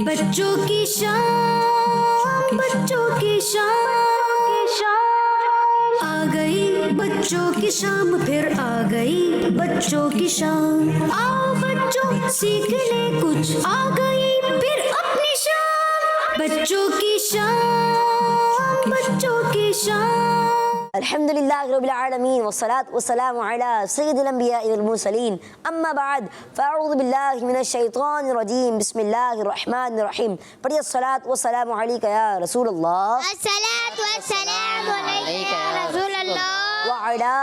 बच्चों की शाम, बच्चों की शाम, आ गई बच्चों की शाम, फिर आ गई बच्चों की शाम। आओ बच्चों सीख ले कुछ, आ गई फिर अपनी शाम। बच्चों की शाम, बच्चों की शाम। الحمدللہ رب العالمین والصلاة والسلام علی سید الانبیاء والمرسلین اما بعد فاعوذ باللہ من الشیطان الرجیم بسم اللہ الرحمن الرحیم پڑھیے الصلاة والسلام علیکہ یا رسول اللہ، الصلاة والسلام علیکہ یا رسول اللہ، وعلی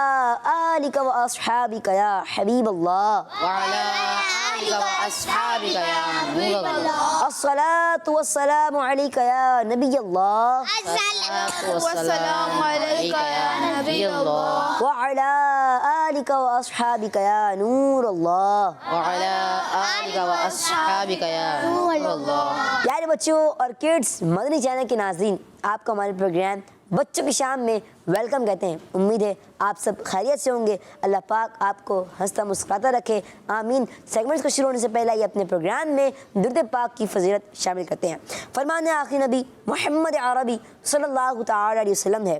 آلک و اصحابک یا حبیب اللہ، وعلى آلك وأصحابك يا نور الله. الصلاة والسلام علیکہ یا نبی اللہ، الصلاة والسلام علیکہ یا نبی اللہ، وعلی آلک و اصحابک یا نور اللہ۔ وعلى آلك وأصحابك يا نور الله. پیارے بچوں اور کڈس مدنی چینل کے ناظرین، آپ کو ہمارے پروگرام بچوں کی شام میں ویلکم کہتے ہیں۔ امید ہے آپ سب خیریت سے ہوں گے، اللہ پاک آپ کو ہنستا مسکراتا رکھے، آمین۔ سیگمنٹس کو شروع ہونے سے پہلے یہ اپنے پروگرام میں درود پاک کی فضیلت شامل کرتے ہیں۔ فرمان آخری نبی محمد عربی صلی اللہ تعالی علیہ وسلم ہے،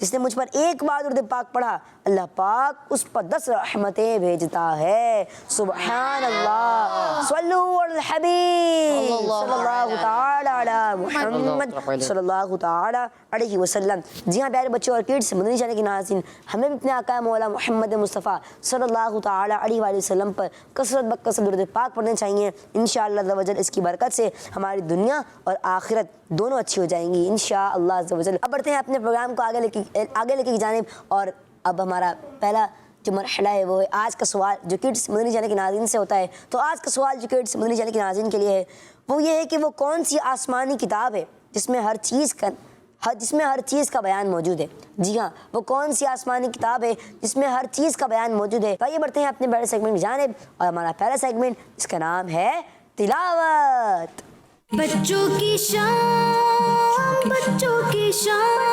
جس نے مجھ پر ایک بار درود پاک پڑھا اللہ پاک اس پر 10 رحمتیں بھیجتا ہے۔ سبحان اللہ، صلو علی الحبیب صلی اللہ تعالی علی محمد صلی اللہ تعالی علیہ وسلم۔ جی ہاں پیارے بچوں اور کڈس مدنی چینل کے ناظرین، ہمیں بھی اپنے آقا مولا محمد مصطفیٰ صلی اللہ تعالی علیہ وآلہ وسلم پر کثرت بکثرت درود پاک پڑھنے چاہیے۔ انشاءاللہ عز و جل اس کی برکت سے ہماری دنیا اور آخرت دونوں اچھی ہو جائیں گی انشاءاللہ عز و جل۔ اب بڑھتے ہیں اپنے پروگرام کو آگے لے کے جانب، اور اب ہمارا پہلا جو مرحلہ ہے وہ ہے آج کا سوال جو کڈس مدنی چینل کے ناظرین سے ہوتا ہے۔ تو آج کا سوال جو کڈس مدنی چینل کے ناظرین کے لیے ہے وہ یہ ہے کہ وہ کون سی آسمانی کتاب ہے جس میں ہر چیز کا بیان موجود ہے؟ جی ہاں، وہ کون سی آسمانی کتاب ہے جس میں ہر چیز کا بیان موجود ہے؟ تو آئیے بڑھتے ہیں اپنے پہلے سیگمنٹ کی جانب، اور ہمارا پہلا سیگمنٹ اس کا نام ہے تلاوت۔ बच्चों की शाम, बच्चों की शाम।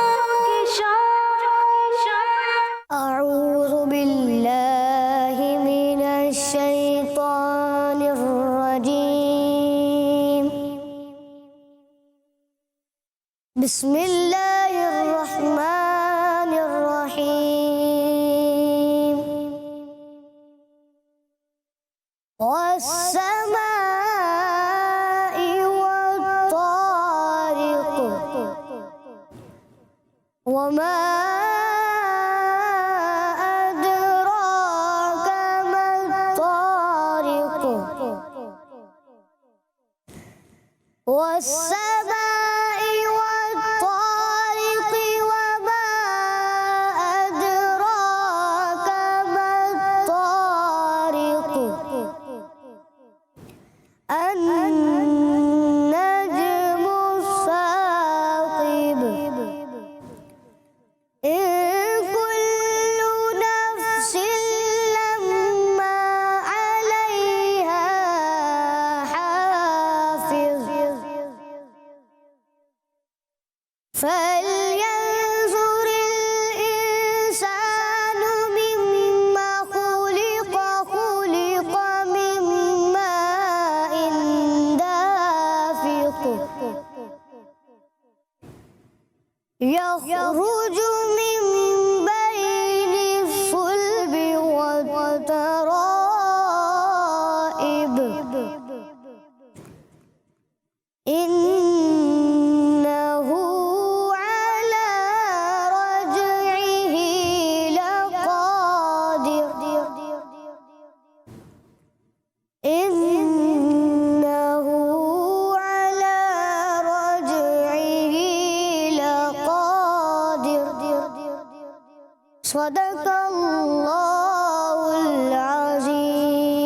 أعوذ بالله من الشيطان الرجيم، بسم الله الرحمن الرحيم، والسماء والطارق وما أدراك ما الطارق، والسماء والطارق وما أدراك ما الطارق، النجم الثاقب، إن كل نفس لما عليها حافظ، فلينظر الإنسان مما خلق، خلق من ماء دافق، يخرج من بين الصلب والترائب، إنه على رجعه لقادر، إنه على رجعه لقادر، صدق الله العظيم۔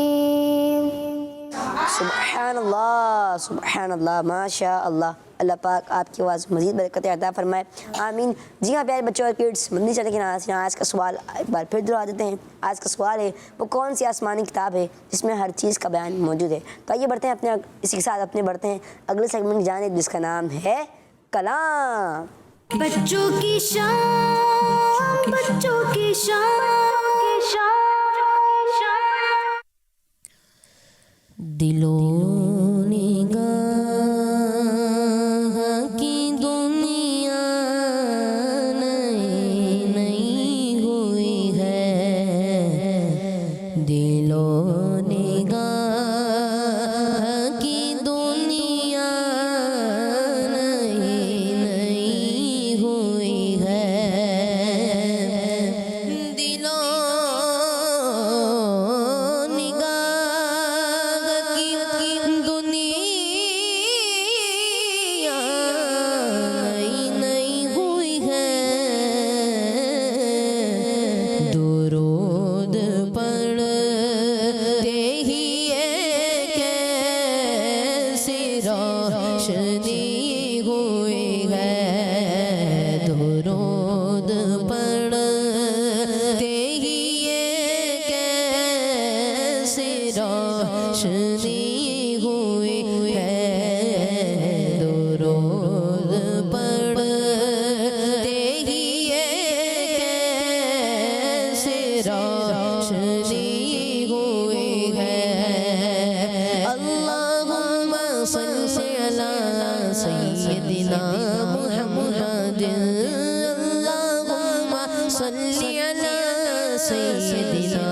سبحان اللہ، سبحان اللہ، ماشاء اللہ۔ اللہ پاک آپ کی آواز مزید برکتیں عطا فرمائے، آمین۔ جی ہاں پیارے بچوں اور کڈس مدنی چینل کے ناظرین، آج کا سوال ایک بار پھر دہرا دیتے ہیں۔ آج کا سوال ہے وہ کون سی آسمانی کتاب ہے جس میں ہر چیز کا بیان موجود ہے؟ تو آئیے بڑھتے ہیں اسی کے ساتھ بڑھتے ہیں اگلے سیگمنٹ کی جانب جس کا نام ہے کلام۔ बच्चों की शाम, बच्चों की शाम। दिलो निगाह रोशनी हुई है दुरूद पढ़ते ही ये कैसी रोशनी हुई है दुरूद पढ़ते ही ये कैसी रोशनी हुई है अल्लाहुम्मा सल्ली अला सय्यदिना मुहम्मद अल्लाहुम्मा सल्ली अला सय्यदिना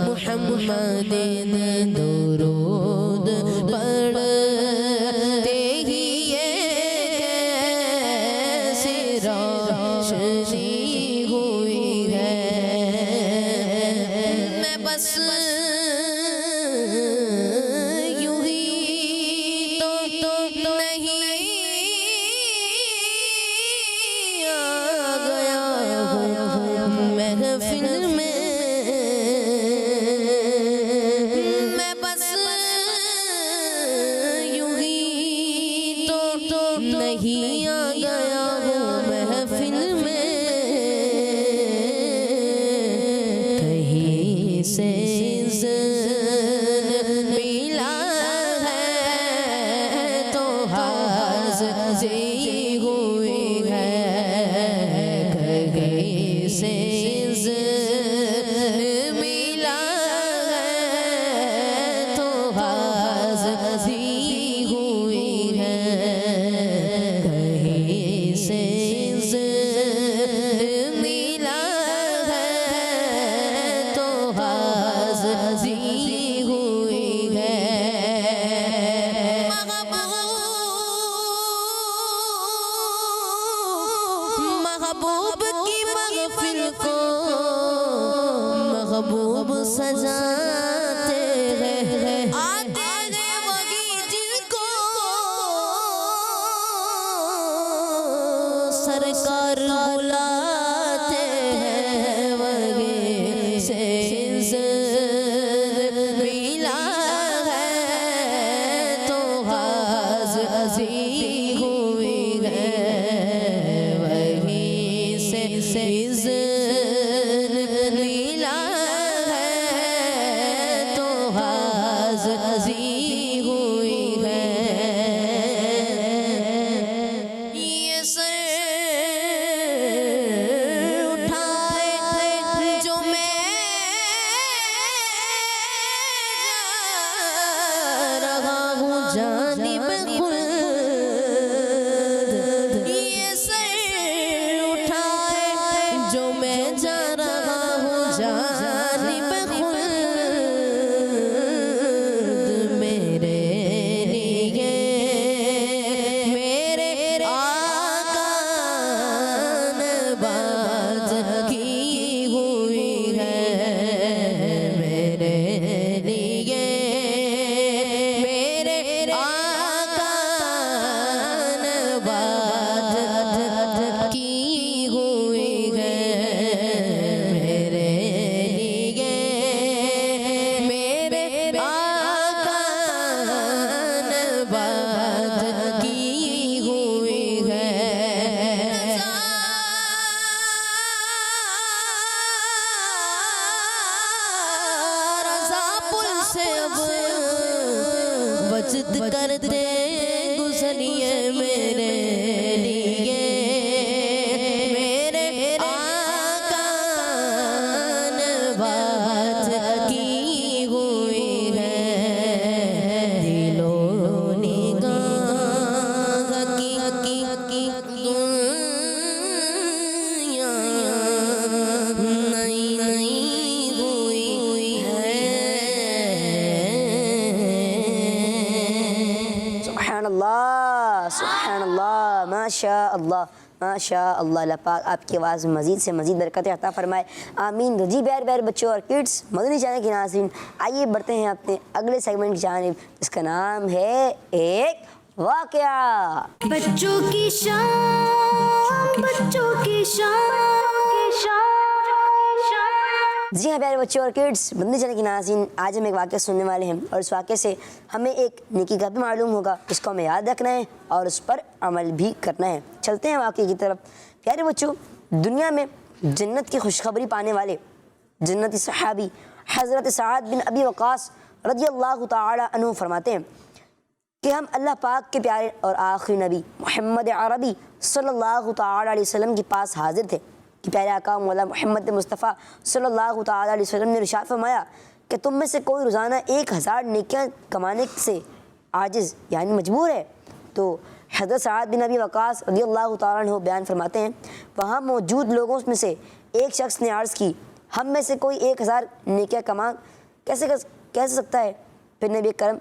मुहम्मदिन दुरूद पढ़ते ही ये कैसी रोशनी हुई है मैं बस यूं ही तो नहीं आ गया हूँ महफिल में मैं बस यूं ही तो नहीं आ गया हूँ महफिल में कहीं से मिला है तो हाज़िरी हुई है कहीं से मिला है तो हाज़िरी हुई है कहीं से मिला है तो हाज़िरी हुई है महबूब की महफिल को महबूब सजाते हैं आते हैं वही जिनको सरकार बुलाते हैं वही से मिला है तो हाज़िरी हुई है वहीं से मिला है तो हाज़िरी हुई है ये सर उठाए जो मैं जा रहा हूँ जानिब खुल्द ये सर उठाए जो मैं जा रहा हूँ जानिब खुल्द मेरे लिए मेरे आका ने बात की हुई है मेरे लिए मेरे आका ने बात की हुई है मेरे लिए मेरे आका ने बात की हुई है रज़ा पुल से अब वजद करते गुज़रिए मेरे लिए मेरे आका ने बात की हुई है दिलो निगाह की दुनिया नई नई हुई है सुब्हानल्लाह माशा अल्लाह अल्लाह पाक आपकी आवाज़ में मज़ीद से मज़ीद बरकत अता फरमाए आमीन। तो जी प्यारे प्यारे बच्चों और किड्स मदनी चैनल के नाज़रीन आइए बढ़ते हैं अपने अगले सेगमेंट की जानिब जिसका नाम है एक वाक़या। बच्चों की शान बच्चों की शान جی ہاں پیارے بچوں اور کڈس، مدنی چینل کے ناظرین، آج ہم ایک واقعہ سننے والے ہیں اور اس واقعے سے ہمیں ایک نیکی کا بھی معلوم ہوگا، اس کو ہمیں یاد رکھنا ہے اور اس پر عمل بھی کرنا ہے۔ چلتے ہیں واقعے کی طرف۔ پیارے بچوں، دنیا میں جنت کی خوشخبری پانے والے جنتی صحابی حضرت سعد بن ابی وقاص رضی اللہ تعالی عنہ فرماتے ہیں کہ ہم اللہ پاک کے پیارے اور آخری نبی محمد عربی صلی اللہ تعالی علیہ وسلم کے پاس حاضر تھے کہ پیارے آقا مولا محمد مصطفیٰ صلی اللہ تعالی علیہ وسلم نے ارشاد فرمایا کہ تم میں سے کوئی روزانہ 1000 نیکیاں کمانے سے عاجز یعنی مجبور ہے۔ تو حضرت سعد بن ابی وقاص رضی اللہ تعالیٰ عنہ بیان فرماتے ہیں، وہاں موجود لوگوں میں سے ایک شخص نے عرض کی، ہم میں سے کوئی 1000 نیکیاں کما کیسے سکتا ہے؟ پھر نبی کرم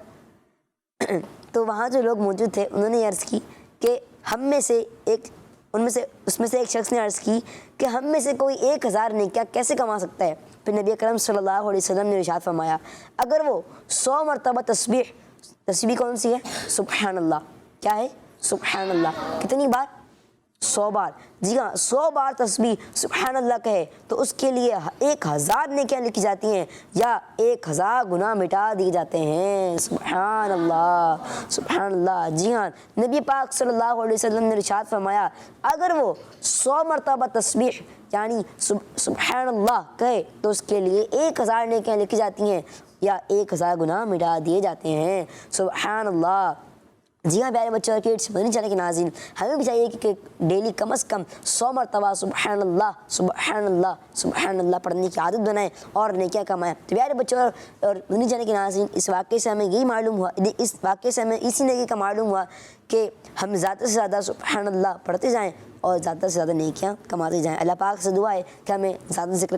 تو وہاں جو لوگ موجود تھے انہوں نے عرض کی کہ اس میں سے ایک شخص نے عرض کی کہ ہم میں سے کوئی 1000 نیکیاں کیسے کما سکتا ہے؟ پھر نبی کرم صلی اللہ علیہ وسلم نے ارشاد فرمایا، اگر وہ 100 مرتبہ تسبیح کون سی ہے؟ سبحان اللہ۔ کیا ہے؟ سبحان اللہ۔ کتنی بار؟ 100 بار۔ جی ہاں، 100 بار تسبیح سبحان اللہ کہے تو اس کے لیے 1000 نیکیاں لکھی جاتی ہیں یا 1000 گناہ مٹا دیے جاتے ہیں۔ سبحان اللہ، سبحان اللہ۔ جی ہاں، نبی پاک صلی اللہ علیہ وسلم نے ارشاد فرمایا، اگر وہ 100 مرتبہ تسبیح یعنی سبحان اللہ کہے تو اس کے لیے 1000 نیکیاں لکھی جاتی ہیں یا 1000 گناہ مٹا دیے جاتے ہیں۔ سبحان اللہ۔ جی ہاں پیارے بچوں اور کڈس، مدنی چینل کے ناظرین، ہمیں بھی چاہیے کہ ڈیلی کم از کم 100 مرتبہ سبحان اللہ سبحان اللہ سبحان اللہ پڑھنے کی عادت بنائیں اور نیکیاں کمائیں۔ تو پیارے بچوں اور مدنی چینل کے ناظرین، اس واقعے سے ہمیں یہی معلوم ہوا، اس واقعے سے ہمیں اسی نیکی کا معلوم ہوا کہ ہم زیادہ سے زیادہ سبحان اللہ پڑھتے جائیں اور زیادہ سے زیادہ نیکیاں کماتے جائیں۔ اللہ پاک سے دعا ہے کہ ہمیں زیادہ ذکر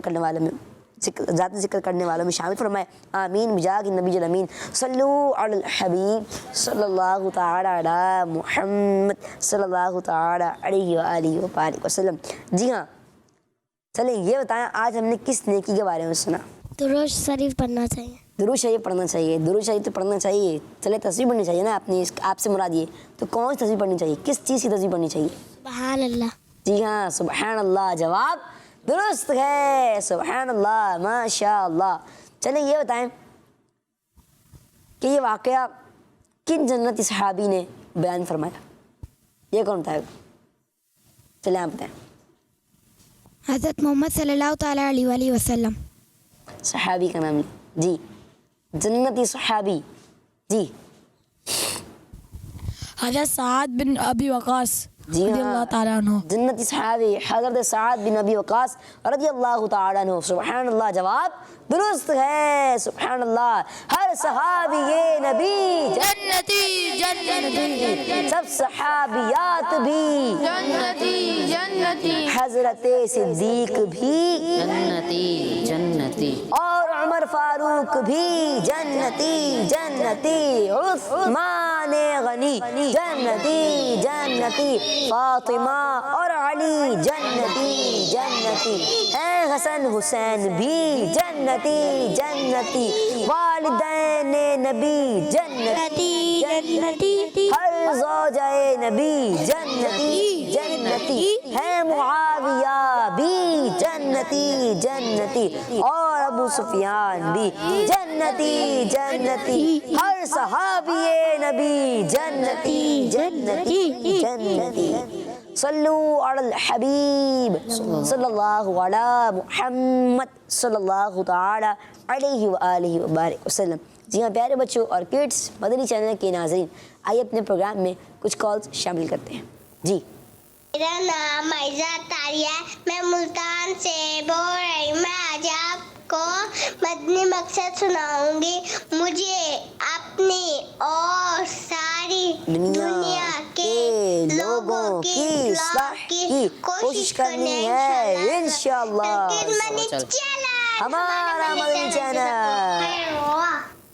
کرنے والوں میں شامل فرمائے، آمین بجاہ النبی الامین۔ صلو علی الحبیب صلی اللہ تعالی علی محمد صلی اللہ تعالی علیہ وآلہ وآلہ وسلم۔ جی ہاں، چلیں یہ بتائیں آج ہم نے کس نیکی کے بارے میں سنا؟ درود شریف پڑھنا چاہیے۔ درود شریف پڑھنا چاہیے۔ درود شریف تو پڑھنا چاہیے، چلے تصویر پڑھنی چاہیے نا اپنی، آپ سے مراد یہ تو کون سی تصویر پڑھنی چاہیے؟ کس چیز کی تصویر پڑھنی چاہیے؟ سبحان اللہ۔ جی ہاں، سبحان اللہ جواب درست ہے، سبحان اللہ، ماشاء اللہ۔ چلیں یہ بتائیں کہ یہ واقعہ کن جنتی صحابی نے بیان فرمایا؟ یہ کون بتائے گا؟ چلیں آپ بتائیں۔ حضرت محمد صلی اللہ تعالیٰ علیہ وآلہ وسلم۔ صحابی کا نام جی، جنتی صحابی جی، حضرت سعد بن ابی وقاص جی رضی ہاں، اللہ تعالیٰ عنہ۔ جنتی صحابی حضرت سعد بن ابی وقاص رضی اللہ تعالیٰ عنہ۔ سبحان اللہ جواب درست ہے، سبحان اللہ۔ ہر صحابی یہ نبی جنتی جنتی سب صحابیات بھی جنتی جنتی حضرت صدیق بھی جنتی جنتی اور عمر فاروق بھی جنتی جنتی، عثمان غنی جنتی جنتی، فاطمہ اور علی جنتی جنتی ہیں، حسن حسین بھی جنتی جنتی، والدین نبی جنتی جنتی، ہر زوجہ نبی جنتی جنتی ہے، معاویہ بھی جنتی جنتی اور ابو سفیان بھی جنتی جنتی، ہر صحابی نبی جنتی جنتی جنتی۔ صلو علی الحبیب صلی اللہ علی محمد صلی اللہ تعالی علیہ وآلہ وبارک وسلم۔ جی ہاں پیارے بچوں اور کڈس، مدنی چینل کے ناظرین، آئیے اپنے پروگرام میں کچھ کالز شامل کرتے ہیں۔ جی، میرا نام عائزہ طاہریہ ہے، میں ملتان سے بول رہی ہوں۔ میں آج آپ کو مدنی مقصد سناؤں گی۔ مجھے اپنی اور ساری دنیا کے لوگوں کی اصلاح کی کوشش کرنی ہے انشاءاللہ۔ ہمارا مدنی چینل،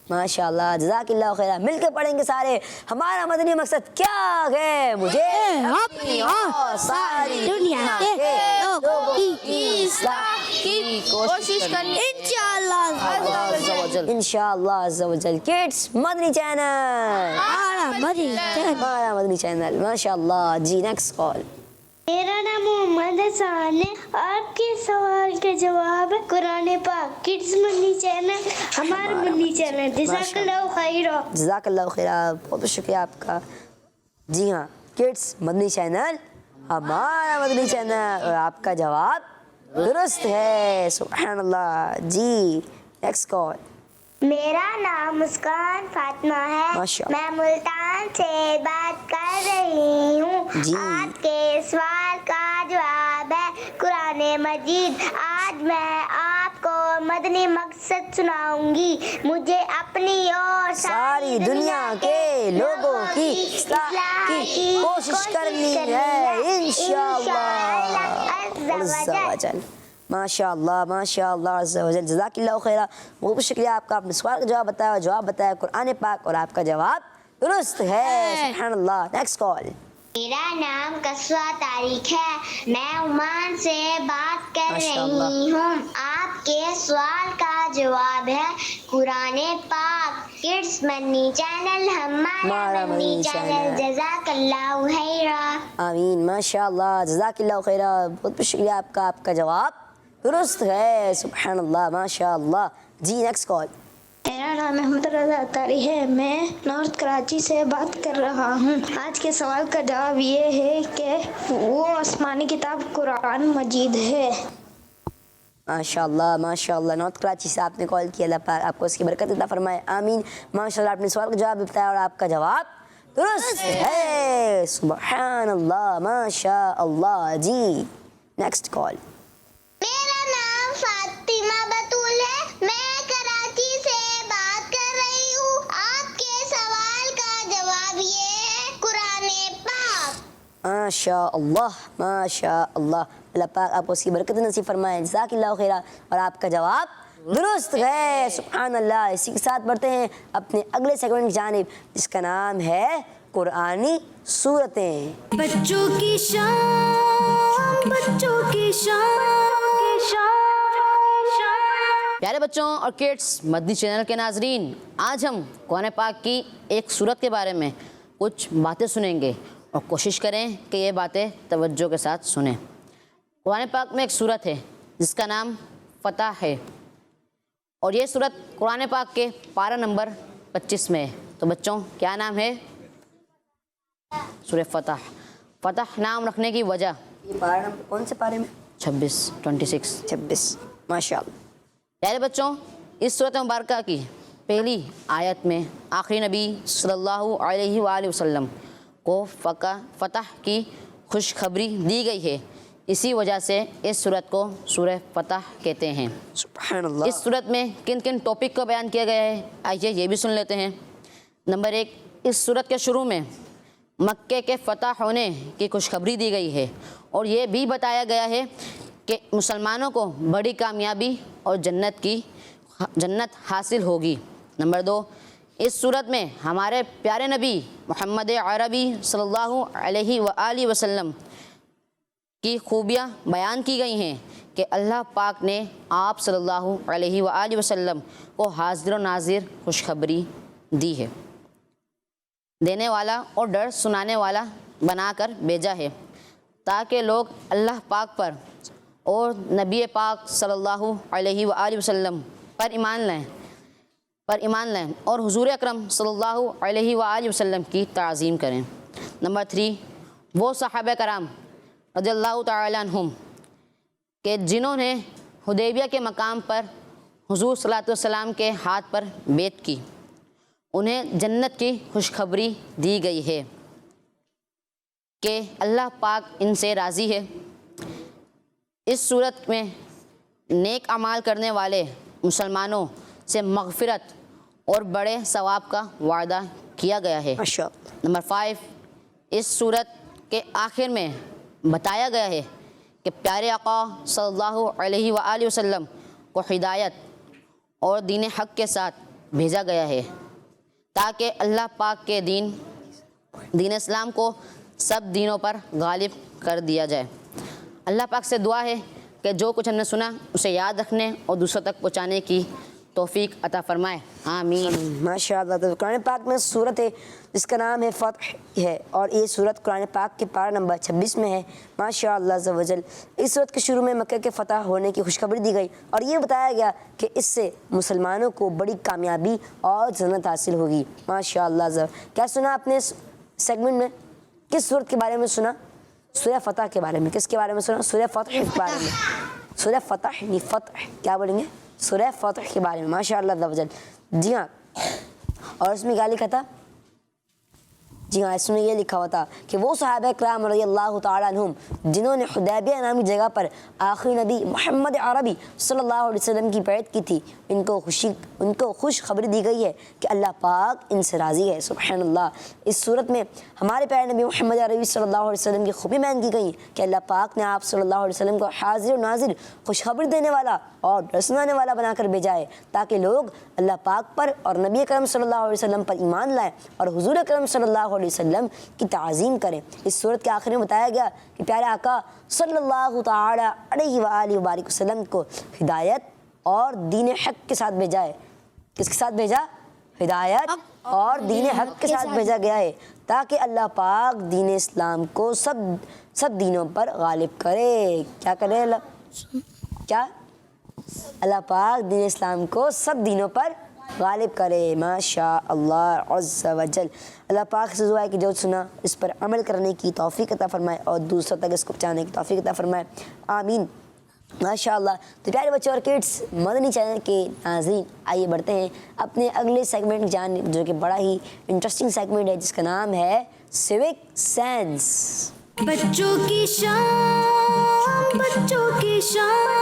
ماشاء اللہ، جزاک اللہ خیرہ۔ مل کے پڑھیں گے سارے، ہمارا مدنی مقصد کیا ہے؟ مجھے اپنی اور ساری دنیا کے لوگوں کی اصلاح کی کوشش کرنی انشاءاللہ عز و جل۔ کڈس مدنی چینل، ہمارا مدنی چینل، ماشاء اللہ۔ جی نیکسٹ کال۔ मेरा नाम मोहम्मद हसन है। आपके सवाल का जवाब है कुरान पाक किड्स मनी चैनल, हमारा मनी चैनल। जज़ाकल्लाहु खैरा। जज़ाकल्लाहु खैरा, बहुत शुक्रिया आपका। जी हाँ, किड्स मदनी चैनल हमारा मदनी चैनल, और आपका जवाब दुरुस्त है। सुभान अल्लाह। जी नेक्स्ट कॉल। मेरा नाम मुस्कान फातिमा है। माशाअल्लाह। मैं मुल्तान से बात कर रही हूँ। जी। आपके सवाल का जवाब है कुरान मजीद। आज मैं आपको मदनी मकसद सुनाऊंगी। मुझे अपनी और सारी दुनिया के लोगों की इस्लाह की कोशिश करनी है इंशाअल्लाह अज़्ज़ा वजल। माशाअल्लाह माशाअल्लाह अज़्ज़ा वजल। जज़ाकल्लाहु खैरा, बहुत शुक्रिया आपका। आपने सवाल का जवाब बताया, जवाब बताया कुरान पाक, और आपका जवाब दुरुस्त है। सुभान अल्लाह। Next call. मेरा नाम कस्वा तारिक है। मैं ओमान से बात कर माशाअल्लाह। रही हूँ। आपके सवाल का जवाब है कुरान पाक किड्स मनी चैनल, हमारा मनी चैनल। जज़ाकल्लाहु खैरा। आमीन। माशाअल्लाह जज़ाकल्लाहु खैरा, बहुत शुक्रिया आपका। आपका जवाब दुरुस्त है। सुभान अल्लाह माशाअल्लाह। जी नेक्स्ट कॉल। मेरा नाम अहमद रज़ा अतारी है। मैं नॉर्थ कराची से बात कर रहा हूँ। आज के सवाल का जवाब ये है कि वो आसमानी किताब कुरान मजीद है। माशाअल्लाह माशाअल्लाह। नॉर्थ कराची से आपने कॉल किया, अल्लाह पाक आपको उसकी बरकत अता फरमाए। आमीन। माशाअल्लाह, आपने सवाल का जवाब भी बताया और आपका जवाब दुरुस्त है। सुभान अल्लाह माशाअल्लाह। जी नेक्स्ट कॉल। मेरा नाम फातिमा बतूल है। मैं कराची से बात कर रही हूँ। आपके सवाल का जवाब ये है कुरान पाक। माशाअल्लाह माशाअल्लाह, अल्लाह पाक आपको उसकी बरकत नसीब फरमाए। जज़ाकल्लाहु खैरा, और आपका जवाब दुरुस्त है। सुभान अल्लाह। इसी के साथ बढ़ते हैं अपने अगले सेगमेंट की जानिब, जिसका नाम है कुरानी सूरतें। बच्चों की शान, बच्चों की शान। प्यारे बच्चों और किड्स मदनी चैनल के नाजरीन, आज हम कुरान पाक की एक सूरत के बारे में कुछ बातें सुनेंगे और कोशिश करें कि ये बातें तवज्जो के साथ सुनें। कुरान पाक में एक सूरत है जिसका नाम फ़तह है, और ये सूरत कुरान पाक के पारा नंबर 25 में है। तो बच्चों, क्या नाम है? सूरह फ़तह। फ़तह नाम रखने की वजह, ये पारा नंबर कौन से पारे में? 26 माशाअल्लाह। प्यारे बच्चों, इस सूरत मुबारक की पहली आयत में आखिरी नबी सल्लल्लाहु अलैहि वसल्लम को फ़तह की खुशखबरी दी गई है। इसी वजह से इस सूरत को सूरह फ़तह कहते हैं। सुभान अल्लाह। इस सूरत में किन किन टॉपिक को बयान किया गया है, आइए ये भी सुन लेते हैं। नंबर 1, इस सूरत के शुरू में मक्के के फ़तह होने की खुशखबरी दी गई है, और ये भी बताया गया है कि मुसलमानों को बड़ी कामयाबी और जन्नत हासिल होगी। नंबर 2, इस सूरत में हमारे प्यारे नबी मोहम्मद अरबी सल्लल्लाहु अलैहि वसल्लम की खूबियाँ बयान की गई हैं कि अल्लाह पाक ने आप सल्लल्लाहु अलैहि वसल्लम को हाज़िर व नाज़िर खुशखबरी दी है, देने वाला और डर सुनाने वाला बनाकर भेजा है, ताकि लोग अल्लाह पाक पर और नबी पाक सल्लल्लाहु अलैहि वसल्लम पर ईमान लाएं और हुज़ूर अकरम सल्लल्लाहु अलैहि वसल्लम की ताज़ीम करें। नंबर 3, वो सहाबा कराम रज़ियल्लाहु तआला अन्हुम के जिन्होंने हुदैबिया के मकाम पर हुज़ूर सल्लल्लाहु अलैहि वसल्लम के हाथ पर बैत की, उन्हें जन्नत की खुशखबरी दी गई है कि अल्लाह पाक इनसे राज़ी है। इस सूरत में नेक अमाल करने वाले मुसलमानों से मग़फ़िरत और बड़े सवाब का वादा किया गया है। नंबर 5, इस सूरत के आखिर में बताया गया है कि प्यारे आका सल्लल्लाहु अलैहि वसल्लम को हिदायत और दीन हक़ के साथ भेजा गया है, ताकि अल्लाह पाक के दीन इस्लाम को सब दीनों पर गालिब कर दिया जाए। अल्लाह पाक से दुआ है कि जो कुछ हमने सुना उसे याद रखने और दूसरों तक पहुँचाने की तौफीक अता फरमाए, आमीन। माशाअल्लाह। तो कुरान पाक में सूरत है जिसका नाम है फतह है, और ये सूरत कुरान पाक के पारा नंबर 26 में है। माशाअल्लाह अज़्ज़ा वजल। इस सूरत के शुरू में मक्के के फ़तह होने की खुशखबरी दी गई और ये बताया गया कि इससे मुसलमानों को बड़ी कामयाबी और जन्नत हासिल होगी। माशाअल्लाह अज़्ज़ा। क्या सुना आपने इस सेगमेंट में? किस सूरत के बारे में सुना? सूरह फतह के बारे में। किसके बारे में सुना? सूरह फतह के बारे में। सूरह फतह नहीं फतह, क्या बोलेंगे? सूरह फतह के बारे में। माशाअल्लाह अज़्ज़ा वजल। जी हाँ, और इसमें क्या लिखा था? जी हाँ, इसमें ये लिखा हुआ था कि वो सहाबा किराम रज़ियल्लाहु तआला अन्हुम जिन्होंने हुदैबिया नामी जगह पर आखिरी नबी मोहम्मद अरबी सल्लल्लाहु अलैहि वसल्लम की बैत की थी, उनको खुशखबरी दी गई है कि अल्लाह पाक इनसे राज़ी है। सुब्हानअल्लाह। इस सूरत में हमारे प्यारे नबी मोहम्मद अरबी सल्लल्लाहु अलैहि वसल्लम की खूबी बयान की गई कि अल्लाह पाक ने आप सल्लल्लाहु अलैहि वसल्लम को हाजिर नाजिर खुशखबरी देने वाला और डर सुनाने वाला बनाकर भेजा है ताकि लोग अल्लाह पाक पर और नबी करम सल्लल्लाहु अलैहि वसल्लम पर ईमान लाएं और हुजूर करम सल्लल्लाहु अलैहि वसल्लम की ताज़ीम करें। इस सूरत के आखिर में बताया गया कि प्यारे आका सल्लल्लाहु तआला अलैहि व आलिहि व बारिक वसल्लम को हिदायत और दीन हक के साथ भेजा है। किसके साथ भेजा? हिदायत और दीन हक के साथ भेजा गया है ताकि अल्लाह पाक दीन इस्लाम को सब दीनों पर गालिब करे। क्या करे? क्या? अल्लाह पाक दीन इस्लाम को सब दीनों पर गालिब करे। माशा अल्लाह अज़्ज़ा वजल। अल्लाह पाक से दुआ है कि जो सुना इस पर अमल करने की तौफीक अता फरमाए और दूसरों तक इसको पहुंचाने की तौफीक अता फरमाए, आमीन। माशाअल्लाह। तो प्यारे बच्चों और किड्स, मदनी चैनल के नाज़रीन, आइए बढ़ते हैं अपने अगले सेगमेंट जान, जो कि बड़ा ही इंटरेस्टिंग सेगमेंट है जिसका नाम है सिविक सेंस। बच्चों की शान, बच्चों की शान।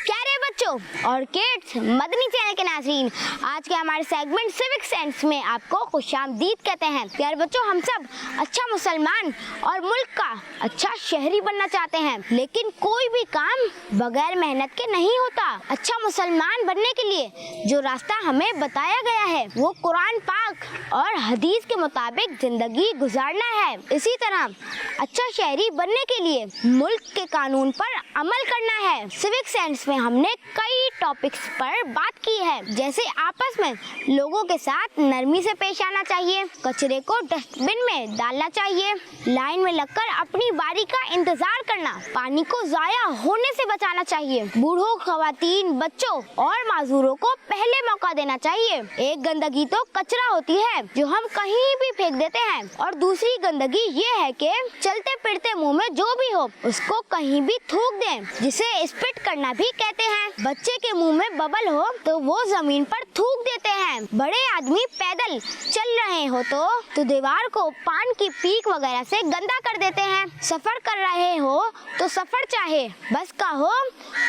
प्यारे बच्चों और किड्स, मदनी चैनल के नाज़रीन, आज के हमारे सेगमेंट सिविक सेंस में आपको खुशामदीद कहते हैं। प्यारे बच्चों, हम सब अच्छा मुसलमान और मुल्क का अच्छा शहरी बनना चाहते हैं, लेकिन कोई भी काम बगैर मेहनत के नहीं होता। अच्छा मुसलमान बनने के लिए जो रास्ता हमें बताया गया है वो कुरान पाक और हदीस के मुताबिक जिंदगी गुजारना है। इसी तरह अच्छा शहरी बनने के लिए मुल्क के कानून पर अमल करना है। सिविक सेंस में हमने कई टॉपिक्स पर बात की है, जैसे आपस में लोगों के साथ नरमी से पेश आना चाहिए, कचरे को डस्टबिन में डालना चाहिए, लाइन में लगकर अपनी बारी का इंतजार करना, पानी को जाया होने से बचाना चाहिए, बूढ़ों, खवातीन, बच्चों और माजूरों को पहले मौका देना चाहिए। एक गंदगी तो कचरा होती है जो हम कहीं भी फेंक देते हैं, और दूसरी गंदगी ये है कि चलते फिरते मुंह में जो भी हो उसको कहीं भी थूक दें, जिसे स्पिट करना भी कहते हैं। बच्चे के मुंह में बबल हो तो वो जमीन पर थूक देते हैं। बड़े आदमी पैदल चल रहे हो तो दीवार को पान की पीक वगैरह से गंदा कर देते हैं। सफर कर रहे हो तो सफर चाहे बस का हो,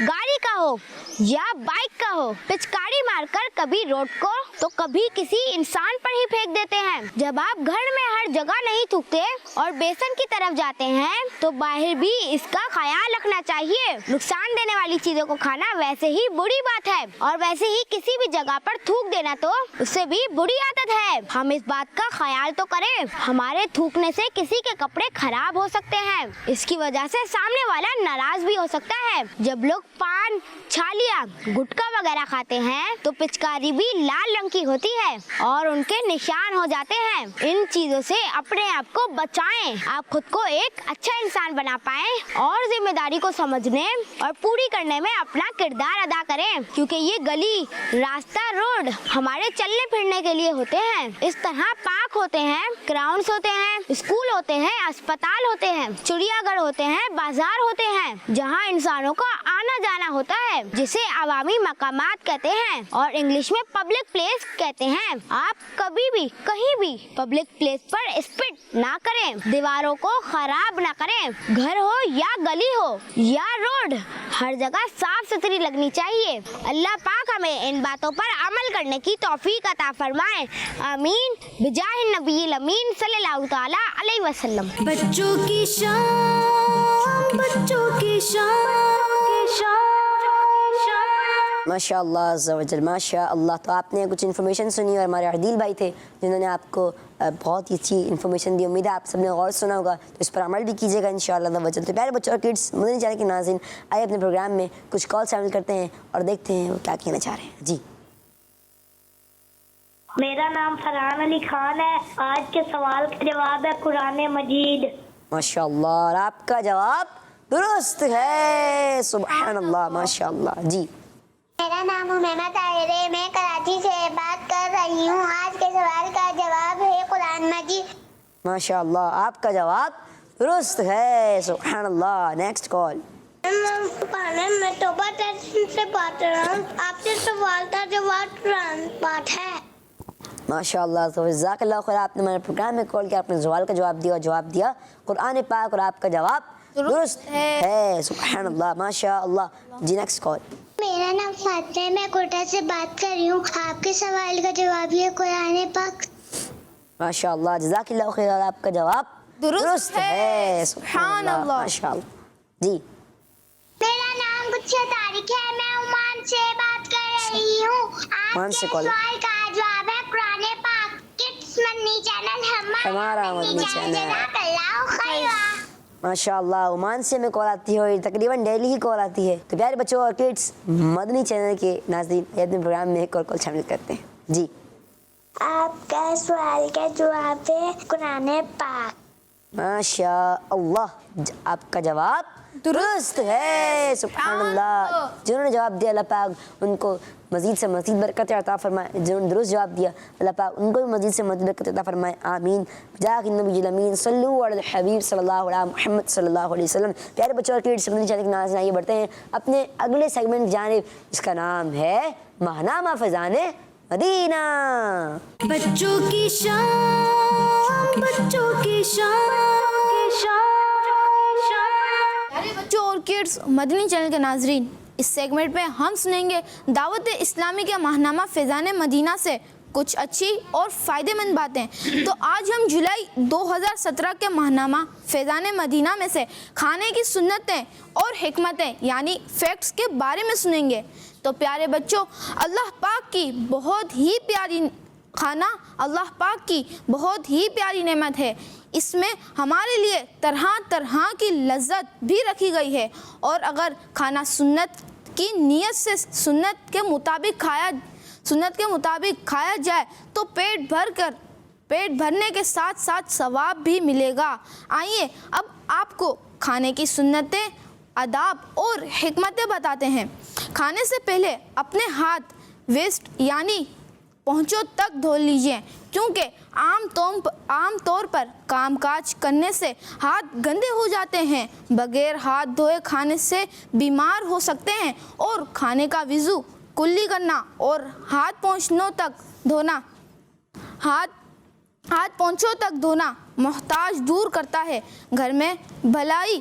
गाड़ी का हो या बाइक का हो, पिचकारी मारकर कभी रोड को तो कभी किसी इंसान पर ही फेंक देते हैं। जब आप घर में हर जगह नहीं थूकते और बेसन की तरफ जाते हैं तो बाहर भी इसका ख्याल रखना चाहिए। नुकसान देने वाली चीजों को खाना वैसे ही बुरी बात है, और वैसे ही किसी भी जगह पर थूक देना तो उससे भी बुरी आदत है। हम इस बात का ख्याल तो करें, हमारे थूकने से किसी के कपड़े खराब हो सकते हैं, इसकी वजह से सामने वाला नाराज भी हो सकता है। जब लोग पान, छालिया, गुटखा वगैरह खाते हैं तो पिचकारी भी लाल रंग की होती है और उनके निशान हो जाते हैं। इन चीजों से अपने आप को बचाएं, आप खुद को एक अच्छा इंसान बना पाएं और जिम्मेदारी को समझने और पूरी करने में अपना किरदार अदा करें, क्योंकि ये गली, रास्ता, रोड हमारे चलने फिरने के लिए होते हैं। इस तरह पार्क होते हैं, ग्राउंड्स होते हैं, स्कूल होते हैं, अस्पताल होते हैं, चिड़ियाघर होते हैं, बाजार होते हैं, जहाँ इंसानों का आना जाना होता है, जिसे अवामी मकामात कहते हैं और इंग्लिश में पब्लिक प्लेस कहते हैं। आप कभी भी कहीं भी पब्लिक प्लेस पर स्पिट ना करें, दीवारों को खराब ना करें। घर हो या गली हो या रोड, हर जगह साफ सुथरी लगनी चाहिए। अल्लाह पाक हमें इन बातों पर अमल करने की तौफीक अता फरमाए, आमीन, बिजाहिन नबील अमीन सल्लल्लाहु तआला अलैहि वसल्लम। बच्चों की शान, बच्चों की शान। ماشاء اللہ عز و جل، ماشاء اللہ. تو آپ نے کچھ انفارمیشن سنی اور ہمارے عدیل بھائی تھے جنہوں نے آپ کو بہت ہی اچھی انفارمیشن دی. امید ہے آپ سب نے غور سنا ہوگا، تو اس پر عمل بھی کیجیے گا انشاءاللہ عز و جل. تو پیارے بچوں اور کڈس، مدنی چینل کے ناظرین، آئے اپنے پروگرام میں کچھ کال شامل کرتے ہیں اور دیکھتے ہیں وہ کیا کہنا چاہ رہے ہیں. جی میرا نام فرحان علی خان ہے. آج کے سوال کا جواب ہے قرآن مجید. ماشاء اللہ، اور آپ کا جواب درست ہے. سبحان اللہ، ماشاء اللہ. جی میرا نام امیمہ طاہر ہے. میں کراچی سے بات کر رہی ہوں. آج کے سوال کا جواب ہے قرآن مجید. ماشاء اللہ، آپ کا جواب درست ہے. سبحان اللہ. Next call. میں توبہ تحسین سے بات کر رہا ہوں. آپ سے سوال کا جواب قرآن پاک ہے. ماشاء اللہ. تو جزاک اللہ خیر، آپ نے ہمارے پروگرام میں کال کیا، آپ نے سوال کا جواب دیا قرآن پاک، اور آپ کا جواب درست ہے. سبحان اللہ، ماشاء اللہ. جی نیکسٹ کال. میرا نام فاطمہ ہے. میں کوٹا سے بات کر رہی ہوں. آپ کے سوال کا جواب ہے قرآن پاک. ماشاء اللہ، جزاک اللہ خیر، اور آپ کا جواب درست ہے. سبحان اللہ، ماشاء اللہ. جی میرا نام گچھا طارق ہے. میں عمان سے بات کر رہی ہوں. عمان آپ سے کے کال. سوال کا جواب ہے قرآن پاک. کڈس مدنی چینل ہمارا مدنی چینل. جزاک اللہ خیر. ماشاء اللہ، عمان سے میں کال آتی ہے اور تقریباً ڈیلی ہی کال آتی ہے. تو پیارے بچوں اور کڈس، مدنی چینل کے ناظرین، اپنے پروگرام میں ایک اور کال شامل کرتے ہیں. جی آپ کا سوال کا جواب ہے قرآن پاک. ماشاء اللہ، آپ کا جواب درست ہے. سبحان اللہ. جنہوں نے جواب دیا اللہ پاک ان کو مزید سے مزید برکت عطا فرمائے. جنہوں نے درست جواب دیا اللہ پاک ان کو بھی مزید سے مزید برکت عطا فرمائے. آمین. جزاک النبی الامین. صلو علی الحبیب صلی اللہ علیہ محمد صلی اللہ علیہ وسلم. پیارے بچوں اور کڈس، مدنی چینل کے ناظرین، آئیے بڑھتے ہیں اپنے اگلے سیگمنٹ کی جانب، جس کا نام ہے ماہنامہ فیضان مدینہ. بچوں کی شان، بچوں کی شان. پیارے بچوں اور کڈس، مدنی چینل کے ناظرین، اس سیگمنٹ میں ہم سنیں گے دعوت اسلامی کے ماہنامہ فیضان مدینہ سے کچھ اچھی اور فائدے مند باتیں. تو آج ہم جولائی 2017 کے ماہنامہ فیضان مدینہ میں سے کھانے کی سنتیں اور حکمتیں یعنی فیکٹس کے بارے میں سنیں گے. تو پیارے بچوں، اللہ پاک کی بہت ہی پیاری کھانا اللہ پاک کی بہت ہی پیاری نعمت ہے. اس میں ہمارے لیے طرح طرح کی لذت بھی رکھی گئی ہے، اور اگر کھانا سنت کی نیت سے سنت کے مطابق کھایا جائے تو پیٹ بھرنے کے ساتھ ساتھ ثواب بھی ملے گا. آئیے اب آپ کو کھانے کی سنتیں، آداب اور حکمتیں بتاتے ہیں. کھانے سے پہلے اپنے ہاتھ ویسٹ یعنی پہنچوں تک دھو لیجئے، کیونکہ عام طور پر کام کاج کرنے سے ہاتھ گندے ہو جاتے ہیں. بغیر ہاتھ دھوئے کھانے سے بیمار ہو سکتے ہیں، اور کھانے کا وضو کلی کرنا اور ہاتھ پونچھوں تک دھونا محتاج دور کرتا ہے، گھر میں بھلائی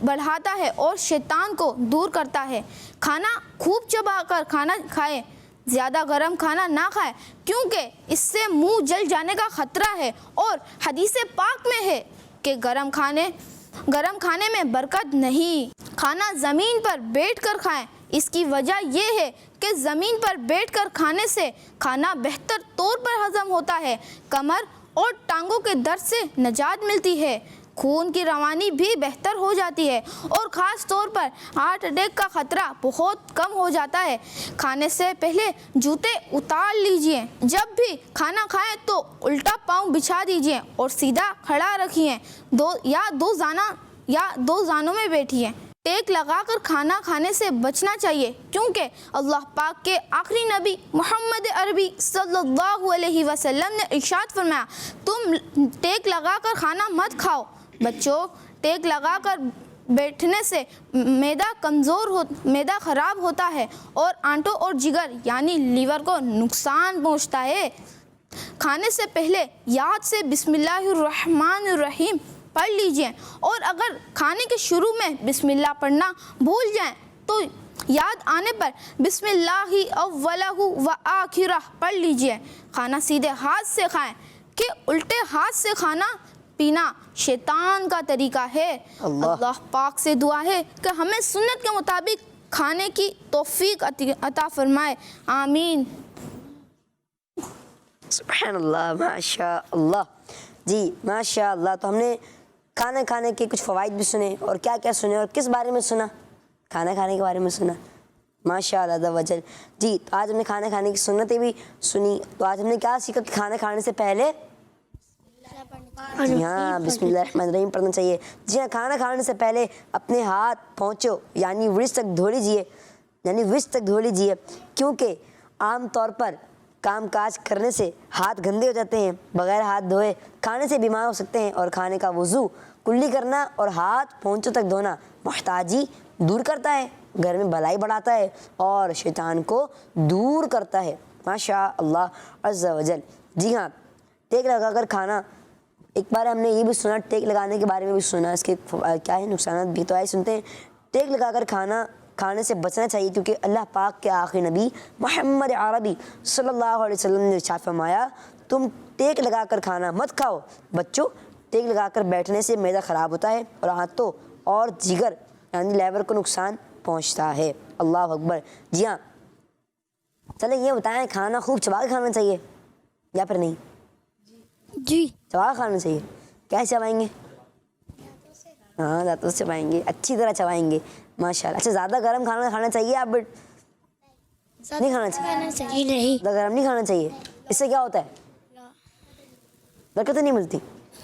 بڑھاتا ہے اور شیطان کو دور کرتا ہے. کھانا خوب چبا کر کھانا کھائیں، زیادہ گرم کھانا نہ کھائیں کیونکہ اس سے منہ جل جانے کا خطرہ ہے، اور حدیث پاک میں ہے کہ گرم کھانے میں برکت نہیں. کھانا زمین پر بیٹھ کر کھائیں. اس کی وجہ یہ ہے کہ زمین پر بیٹھ کر کھانے سے کھانا بہتر طور پر ہضم ہوتا ہے، کمر اور ٹانگوں کے درد سے نجات ملتی ہے، خون کی روانی بھی بہتر ہو جاتی ہے، اور خاص طور پر ہارٹ اٹیک کا خطرہ بہت کم ہو جاتا ہے. کھانے سے پہلے جوتے اتار لیجئے. جب بھی کھانا کھائیں تو الٹا پاؤں بچھا دیجئے اور سیدھا کھڑا رکھیے، دو زانوں میں بیٹھیے. ٹیک لگا کر کھانا کھانے سے بچنا چاہیے، کیونکہ اللہ پاک کے آخری نبی محمد عربی صلی اللہ علیہ وسلم نے ارشاد فرمایا، تم ٹیک لگا کر کھانا مت کھاؤ. بچوں، ٹیک لگا کر بیٹھنے سے معدہ خراب ہوتا ہے اور آنتوں اور جگر یعنی لیور کو نقصان پہنچتا ہے. کھانے سے پہلے یاد سے بسم اللہ الرحمن الرحیم پڑھ لیجئے، اور اگر کھانے کے شروع میں بسم اللہ پڑھنا بھول جائیں تو یاد آنے پر بسم اللہ اولہ و آخرہ پڑھ لیجئے. کھانا سیدھے ہاتھ سے کھائیں کہ الٹے ہاتھ سے کھانا پینا شیطان کا طریقہ ہے. اللہ پاک سے دعا ہے کہ ہمیں سنت کے مطابق खाने की तौफीक अता फरमाए, आमीन। सुब्हानअल्लाह, माशाअल्लाह। जी माशाअल्लाह। तो हमने खाना खाने के कुछ फ़वाइद भी सुने, और क्या क्या सुने और किस बारे में सुना? खाना खाने के बारे में सुना। माशाअल्लाह वजल। जी, तो आज हमने खाना खाने की सुन्नतें भी सुनी। तो आज हमने क्या सीखा कि खाना खाने से पहले जी हाँ बिस्मिल्लाहिर्रहमानिर्रहीम पढ़ना चाहिए। जी हाँ, खाना खाने से पहले अपने हाथ पहुँचो यानी वृष तक धो लीजिए, क्योंकि आम तौर पर काम काज करने से हाथ गंदे हो जाते हैं। बगैर हाथ धोए खाने से बीमार हो सकते हैं। और खाने का वज़ू कुल्ली करना और हाथ पहुँचों तक धोना मुहताजी दूर करता है, घर में भलाई बढ़ाता है और शैतान को दूर करता है। माशाअल्लाह अज़्ज़ा वजल। जी हाँ, टेक लगाकर खाना, एक बार हमने ये भी सुना, टेक लगाने के बारे में भी सुना, इसके क्या है नुकसान भी। तो आइए सुनते हैं। टेक लगाकर खाने से बचना चाहिए, क्योंकि अल्लाह पाक के आखिरी नबी मोहम्मद अरबी सल्लल्लाहु अलैहि वसल्लम ने इरशाद फरमाया, तुम टेक लगाकर खाना मत खाओ। बच्चों, टेक लगाकर बैठने से मैदा ख़राब होता है और आंतों और जिगर यानी लेवर को नुकसान पहुंचता है। अल्लाह अकबर। जी हाँ, चले ये बताएं, खाना खूब चबा के खाना चाहिए या फिर नहीं? जी। चबा के खाना चाहिए। कैसे चबाएंगे? हाँ, दांतों से चबाएंगे, अच्छी तरह चबाएंगे। माशाल्लाह। अच्छा, ज़्यादा गर्म खाना खाना चाहिए आप? बट नहीं खाना चाहिए। नहीं। ज़्यादा गर्म नहीं खाना चाहिए। इससे क्या होता है? बरकत नहीं मिलती।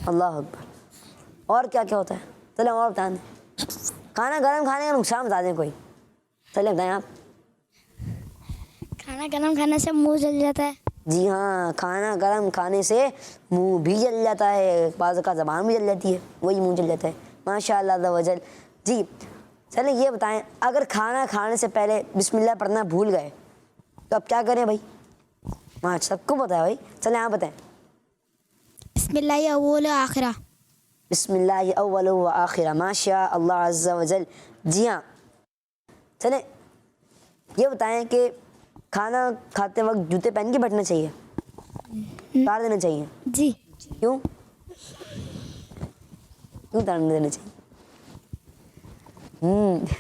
अल्लाह अकबर। और क्या क्या होता है? चले और बता दें। खाना गर्म खाने का नुकसान बता दें कोई। चले बताएं आप। खाना गरम खाने से मुंह जल जाता है। जी हाँ, खाना गर्म खाने से मुंह भी जल जाता है, बाज़ का ज़बान भी जल जाती है, वही मुंह जल जाता है। माशाअल्लाह वजल। जी, चलें ये बताएं, अगर खाना खाने से पहले बिस्मिल्लाह पढ़ना भूल गए तो अब क्या करें भाई? हाँ, सबको पता है भाई। चलें आप बताएं। बिस्मिल्लाह अव्वल आखिरा। बिस्मिल्लाह अव्वल व आखिरा। माशाअल्लाह अज़्ज़ा वजल। जी हाँ, चलें ये बताएं कि खाना खाते वक्त जूते पहन के बैठना चाहिए, उतार देना चाहिए? जी। क्यों उतारने देना चाहिए?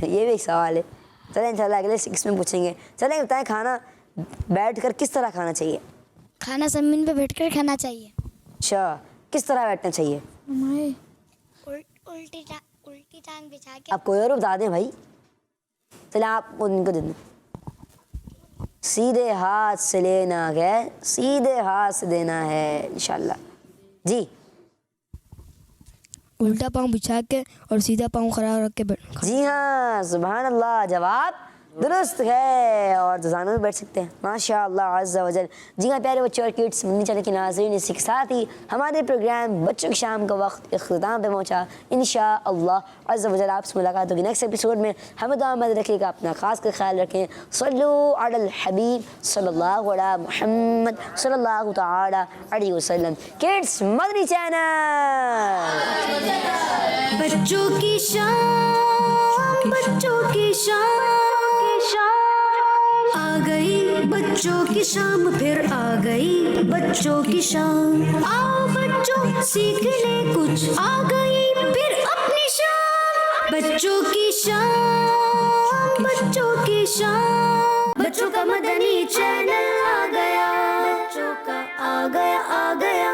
ये भी एक सवाल है। चलें इंशाल्लाह अगले 6 में पूछेंगे। चलें बताएं, खाना बैठकर किस तरह खाना चाहिए? खाना ज़मीन पे बैठकर खाना चाहिए। अच्छा, किस तरह बैठना चाहिए? उल्टी टांग बिछा के। आप कोई और बता दें भाई। चलें आप उनको दे दें। सीधे हाथ से लेना है, सीधे हाथ से देना है इंशाल्लाह। जी, उल्टा पाँव बिछा के और सीधा पाँव खड़ा रख के बैठ। जी हाँ, सुभान अल्लाह, जवाब दुरुस्त है। और दुजान में बैठ सकते हैं। माशाअल्लाह अज़्ज़ा वजल। जी हाँ प्यारे बच्चों और किड्स, मदनी चैनल के नाज़रीन, इसी के साथ ही हमारे प्रोग्राम बच्चों की शाम का वक्त इख्तिताम पे पहुँचा। इंशाअल्लाह अज़्ज़ा वजल आपसे मुलाकात होगी नेक्स्ट एपिसोड में। हमें दुआ में रखिएगा, अपना खास कर ख्याल रखें। सल्लु अलल हबीब सल्लल्लाहु अला मुहम्मद सल्लल्लाहु तआला अलैहि वसल्लम। Kids Madani channel. बच्चों की शाम, बच्चों की शाम, आ गई बच्चों की शाम, फिर आ गई बच्चों की शाम। आओ बच्चों सीख ले कुछ, आ गई फिर अपनी शाम। बच्चों की शाम, बच्चों की शाम, बच्चों का मदनी चैनल आ गया, बच्चों का आ गया, आ गया।